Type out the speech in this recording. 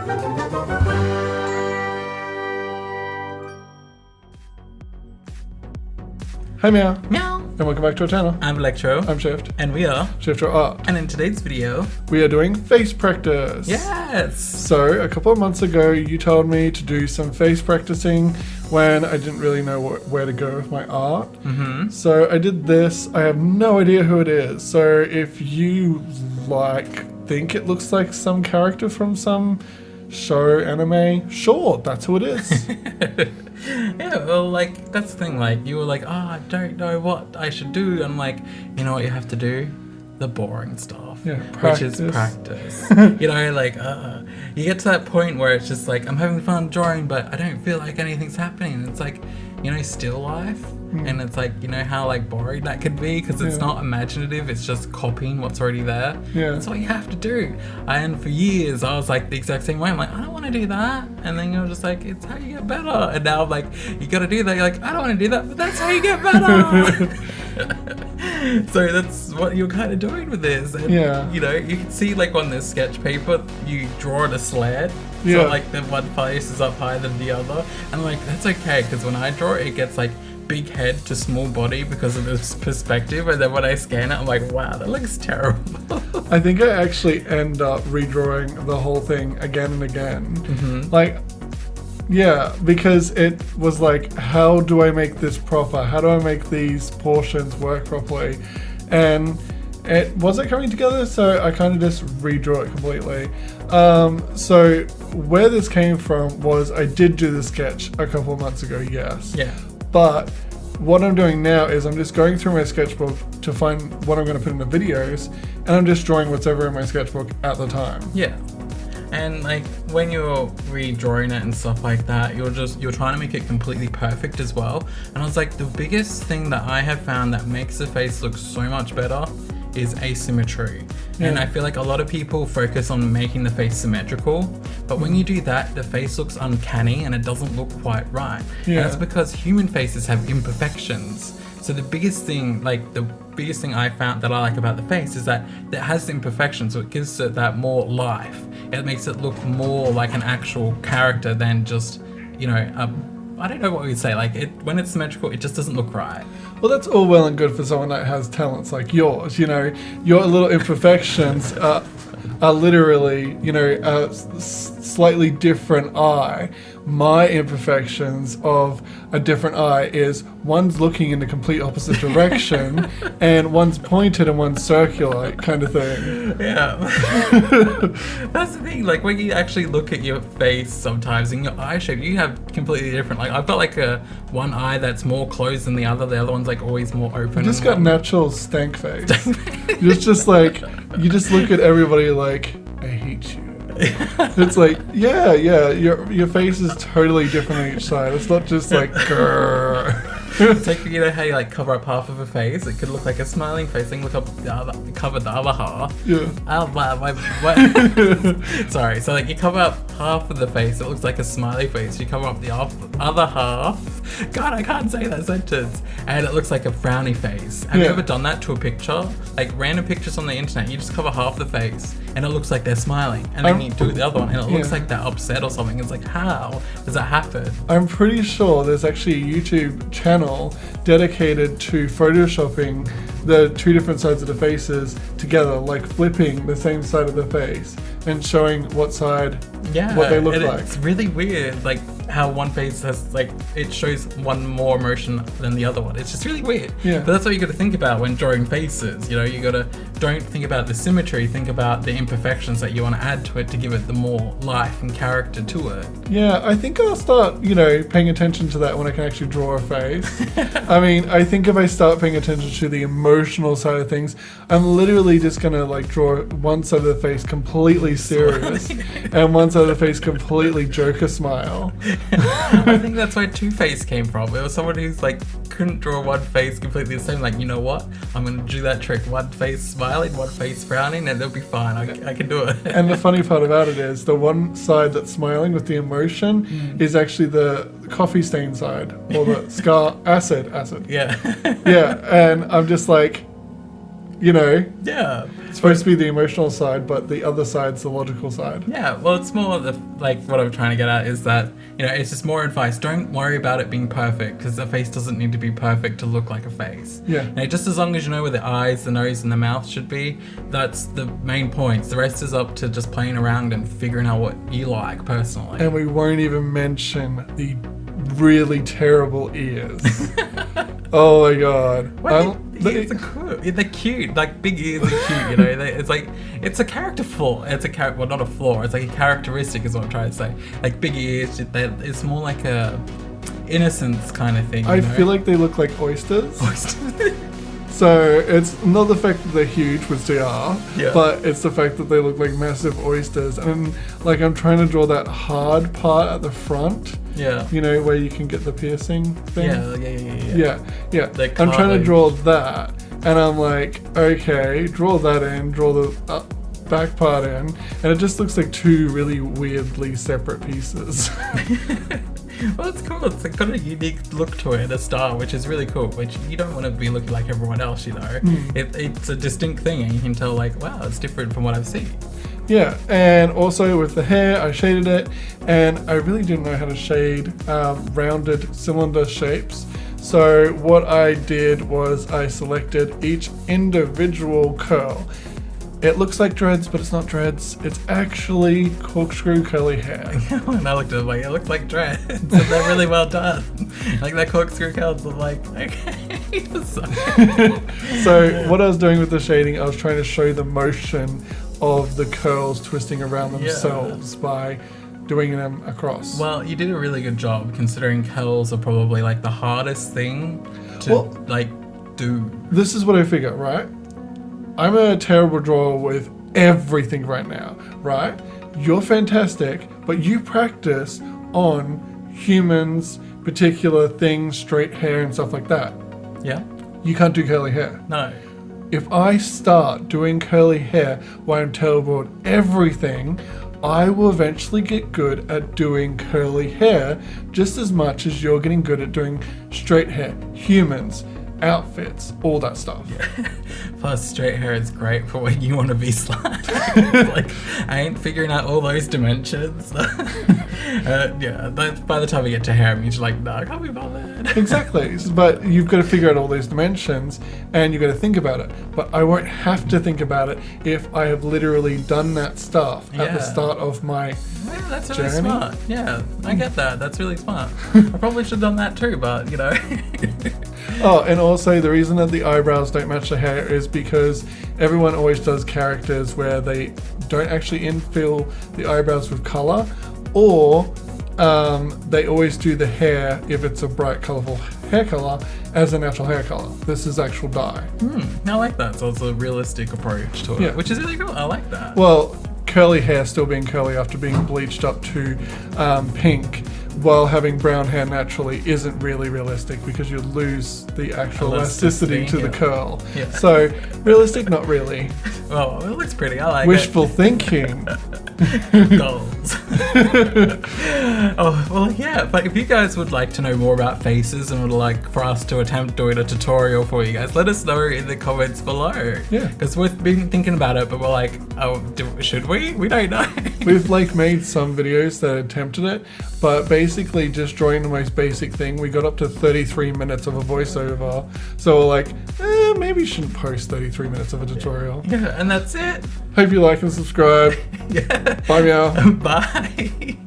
Hi Meow, Meow! and welcome back to our channel. I'm Electro. I'm Shift. And we are. Shift or Art. And in today's video, we are doing face practice. yes! So, a couple of months ago, you told me to do some face practicing when I didn't really know where to go with my art. Mm-hmm. So, I did this. I have no idea who it is. So, if you think it looks like some character from some show, anime, sure, that's who it is. Yeah, well, like, that's the thing, like, you were like, I don't know what I should do. I'm like, you know what you have to do? The boring stuff. Yeah, which is practice. You know, like, you get to that point where it's just like, I'm having fun drawing, but I don't feel like anything's happening. It's like, you know, still life. And it's like, you know how like boring that could be because it's not imaginative, it's just copying what's already there. Yeah. That's what you have to do. And for years I was like the exact same way. I'm like, I don't want to do that. And then you're just like, it's how you get better. And now I'm like, you gotta do that. You're like, I don't want to do that, but that's how you get better. So that's what you're kind of doing with this. And, you know, you can see like on this sketch paper, you draw it a slant. So like the one face is up higher than the other. And like, that's okay, because when I draw it, it gets like big head to small body because of this perspective, and then when I scan it, I'm like, wow, that looks terrible. I think I actually end up redrawing the whole thing again and again. Like, yeah, because it was like, how do I make this proper? How do I make these portions work properly? And it wasn't coming together, so I kind of just redraw it completely. So where this came from was I did do the sketch a couple of months ago, yes. Yeah. But what I'm doing now is I'm just going through my sketchbook to find what I'm going to put in the videos, and I'm just drawing what's ever in my sketchbook at the time. Yeah. And like when you're redrawing it and stuff like that, you're trying to make it completely perfect as well. And I was like, the biggest thing that I have found that makes the face look so much better is asymmetry. And I feel like a lot of people focus on making the face symmetrical, but when you do that, the face looks uncanny and it doesn't look quite right. And that's because human faces have imperfections. So the biggest thing I found that I like about the face is that it has imperfections, so it gives it that more life. It makes it look more like an actual character than just, you know, I don't know what we'd say, like when it's symmetrical, it just doesn't look right. Well, that's all well and good for someone that has talents like yours. You know, your little imperfections are literally, you know, a slightly different eye. My imperfections of a different eye is one's looking in the complete opposite direction and one's pointed and one's circular kind of thing. Yeah. That's the thing, like when you actually look at your face sometimes in your eye shape, you have completely different, like I've got like one eye that's more closed than the other one's like always more open. You just got natural stank face. You're just like, you just look at everybody like, I hate you. It's like, yeah, your face is totally different on each side. It's not just like, grrr. It's like, you know how you like cover up half of a face? It could look like a smiling face and look up cover the other half. Yeah. Sorry, so like you cover up half of the face, it looks like a smiley face. You cover up the other half. God, I can't say that sentence. And it looks like a frowny face. Have you ever done that to a picture? Like random pictures on the internet, you just cover half the face and it looks like they're smiling. And then you do the other one and it looks like they're upset or something. It's like, how does that happen? I'm pretty sure there's actually a YouTube channel dedicated to photoshopping the two different sides of the faces together, like flipping the same side of the face and showing what they look like. It's really weird, like how one face has like, it shows one more emotion than the other one. It's just really weird. Yeah. But that's what you got to think about when drawing faces. You know, you got to don't think about the symmetry, think about the imperfections that you want to add to it to give it the more life and character to it. Yeah, I think I'll start, you know, paying attention to that when I can actually draw a face. I mean, I think if I start paying attention to the emotional side of things, I'm literally just gonna like draw one side of the face completely serious and one side of the face completely Joker smile. I think that's where Two-Face came from. It was someone who's like couldn't draw one face completely the same. Like, you know what? I'm gonna do that trick. One face smiling, one face frowning, and it'll be fine. I can do it. And the funny part about it is the one side that's smiling with the emotion is actually the coffee stain side or the scar acid. Yeah. Yeah, and I'm just like, you know, Yeah. it's supposed to be the emotional side, but the other side's the logical side. Yeah, well, it's more like what I'm trying to get at is that, you know, it's just more advice. Don't worry about it being perfect, because a face doesn't need to be perfect to look like a face. Yeah. You know, just as long as you know where the eyes, the nose, and the mouth should be, that's the main points. The rest is up to just playing around and figuring out what you like personally. And we won't even mention the really terrible ears. Oh my god. They're cute. Like, big ears are cute, you know. It's a character flaw. Well, not a flaw. It's like a characteristic is what I'm trying to say. Like, big ears, it's more like a innocence kind of thing. I feel like they look like oysters. So it's not the fact that they're huge, which they are, but it's the fact that they look like massive oysters. And like, I'm trying to draw that hard part at the front. Yeah. You know, where you can get the piercing thing. Yeah. I'm trying to draw that, and I'm like, okay, draw that in, draw the back part in, and it just looks like two really weirdly separate pieces. Well, it's cool. It's got a unique look to it, a style, which is really cool. Which you don't want to be looking like everyone else, you know. It's a distinct thing, and you can tell, like, wow, it's different from what I've seen. Yeah, and also with the hair, I shaded it, and I really didn't know how to shade rounded cylinder shapes. So what I did was I selected each individual curl. It looks like dreads, but it's not dreads. It's actually corkscrew curly hair. When I looked at it, like, it looked like dreads. And they're really well done. Like, that corkscrew curls are like, okay. So what I was doing with the shading, I was trying to show the motion of the curls twisting around themselves by doing them across. Well, you did a really good job, considering curls are probably like the hardest thing to do. This is what I figure, right? I'm a terrible drawer with everything right now, right? You're fantastic, but you practice on humans, particular things, straight hair and stuff like that. Yeah? You can't do curly hair. No. If I start doing curly hair while I'm terrible at everything, I will eventually get good at doing curly hair just as much as you're getting good at doing straight hair, humans, outfits, all that stuff. Plus, straight hair is great for when you want to be slick. Like, I ain't figuring out all those dimensions. By the time we get to hair, I'm usually like, no, I can't be bothered. Exactly, but you've got to figure out all those dimensions, and you've got to think about it. But I won't have to think about it if I have literally done that stuff at the start of my Yeah, that's really journey. smart. Yeah, I get that. That's really smart. I probably should have done that too, but, you know. Oh, and also the reason that the eyebrows don't match the hair is because everyone always does characters where they don't actually infill the eyebrows with color, or they always do the hair, if it's a bright colorful hair color, as a natural hair color. This is actual dye. I like that. So it's a realistic approach to it, which is really cool. I like that. Well, curly hair still being curly after being bleached up to pink, while having brown hair naturally isn't really realistic, because you lose the actual elasticity to the curl. Yeah. So realistic, not really. Well, it looks pretty. I like Wishful thinking. Goals. Oh, well, yeah, but if you guys would like to know more about faces and would like for us to attempt doing a tutorial for you guys, let us know in the comments below. Yeah. Because we've been thinking about it, but we're like, oh, should we? We don't know. We've like made some videos that attempted it, but basically just drawing the most basic thing, we got up to 33 minutes of a voiceover. So we're like, maybe you shouldn't post 33 minutes of a tutorial. Yeah, and that's it. Hope you like and subscribe. Yeah. Bye, meow. Bye.